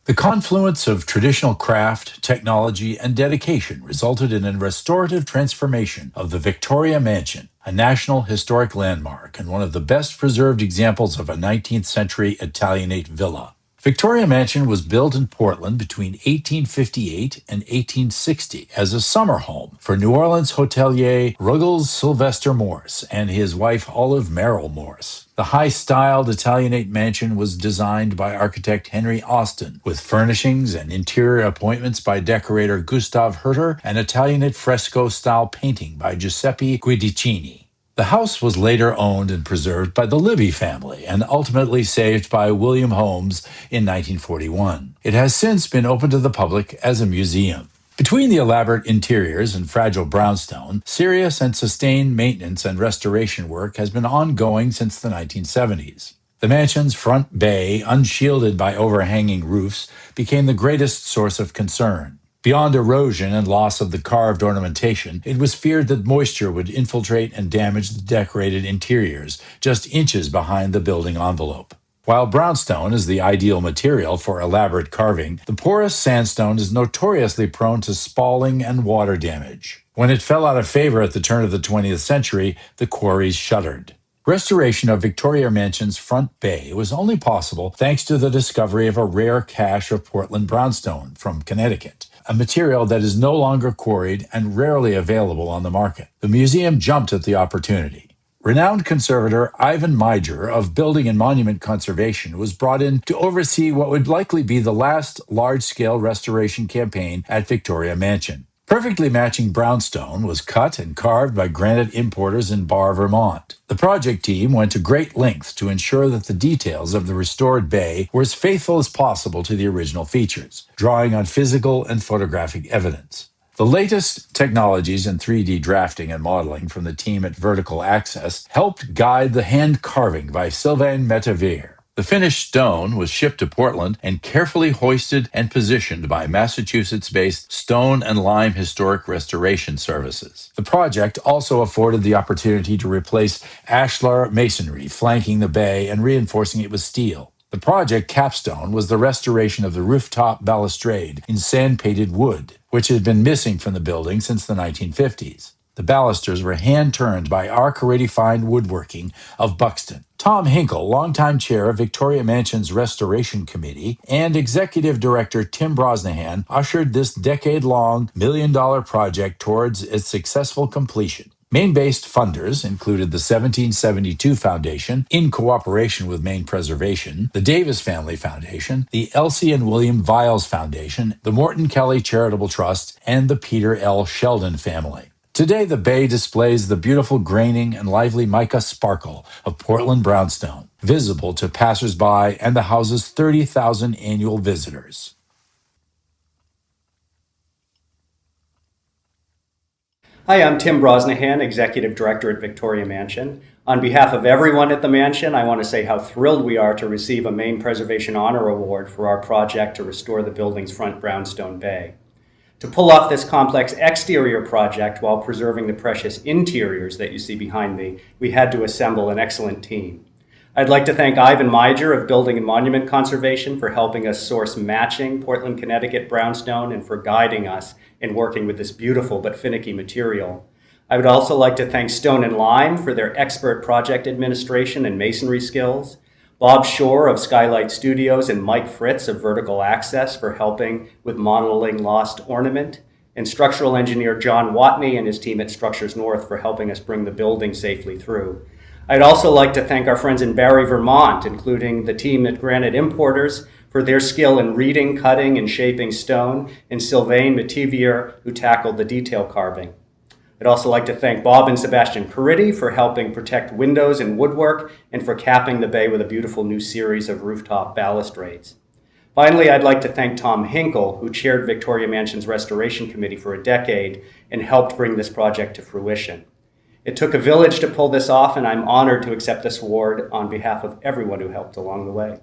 The confluence of traditional craft, technology, and dedication resulted in a restorative transformation of the Victoria Mansion, a National Historic Landmark and one of the best preserved examples of a 19th century Italianate villa. Victoria Mansion was built in Portland between 1858 and 1860 as a summer home for New Orleans hotelier Ruggles Sylvester Morse and his wife Olive Merrill Morse. The high-styled Italianate mansion was designed by architect Henry Austin, with furnishings and interior appointments by decorator Gustav Herter and Italianate fresco-style painting by Giuseppe Guidicini. The house was later owned and preserved by the Libby family and ultimately saved by William Holmes in 1941. It has since been opened to the public as a museum. Between the elaborate interiors and fragile brownstone, serious and sustained maintenance and restoration work has been ongoing since the 1970s. The mansion's front bay, unshielded by overhanging roofs, became the greatest source of concern. Beyond erosion and loss of the carved ornamentation, it was feared that moisture would infiltrate and damage the decorated interiors, just inches behind the building envelope. While brownstone is the ideal material for elaborate carving, the porous sandstone is notoriously prone to spalling and water damage. When it fell out of favor at the turn of the 20th century, the quarries shuttered. Restoration of Victoria Mansion's front bay was only possible thanks to the discovery of a rare cache of Portland brownstone from Connecticut, a material that is no longer quarried and rarely available on the market. The museum jumped at the opportunity. Renowned conservator Ivan Meijer of Building and Monument Conservation was brought in to oversee what would likely be the last large-scale restoration campaign at Victoria Mansion. Perfectly matching brownstone was cut and carved by granite importers in Barre, Vermont. The project team went to great lengths to ensure that the details of the restored bay were as faithful as possible to the original features, drawing on physical and photographic evidence. The latest technologies in 3D drafting and modeling from the team at Vertical Access helped guide the hand carving by Sylvain Metavier. The finished stone was shipped to Portland and carefully hoisted and positioned by Massachusetts-based Stone and Lime Historic Restoration Services. The project also afforded the opportunity to replace ashlar masonry flanking the bay and reinforcing it with steel. The project capstone was the restoration of the rooftop balustrade in sand-painted wood, which had been missing from the building since the 1950s. The balusters were hand-turned by Arc-Already Fine Woodworking of Buxton. Tom Hinkle, longtime chair of Victoria Mansion's Restoration Committee, and executive director Tim Brosnahan ushered this decade-long, million-dollar project towards its successful completion. Maine-based funders included the 1772 Foundation, in cooperation with Maine Preservation, the Davis Family Foundation, the Elsie and William Viles Foundation, the Morton Kelly Charitable Trust, and the Peter L. Sheldon family. Today, the bay displays the beautiful graining and lively mica sparkle of Portland brownstone, visible to passersby and the house's 30,000 annual visitors. Hi, I'm Tim Brosnahan, Executive Director at Victoria Mansion. On behalf of everyone at the Mansion, I want to say how thrilled we are to receive a Maine Preservation Honor Award for our project to restore the building's front brownstone bay. To pull off this complex exterior project while preserving the precious interiors that you see behind me, we had to assemble an excellent team. I'd like to thank Ivan Meijer of Building and Monument Conservation for helping us source matching Portland, Connecticut brownstone and for guiding us in working with this beautiful but finicky material. I would also like to thank Stone and Lime for their expert project administration and masonry skills, Bob Shore of Skylight Studios and Mike Fritz of Vertical Access for helping with modeling lost ornament, and structural engineer John Watney and his team at Structures North for helping us bring the building safely through. I'd also like to thank our friends in Barre, Vermont, including the team at Granite Importers for their skill in reading, cutting, and shaping stone, and Sylvain Metivier, who tackled the detail carving. I'd also like to thank Bob and Sebastian Caridi for helping protect windows and woodwork and for capping the bay with a beautiful new series of rooftop balustrades. Finally, I'd like to thank Tom Hinkle, who chaired Victoria Mansion's Restoration Committee for a decade and helped bring this project to fruition. It took a village to pull this off, and I'm honored to accept this award on behalf of everyone who helped along the way.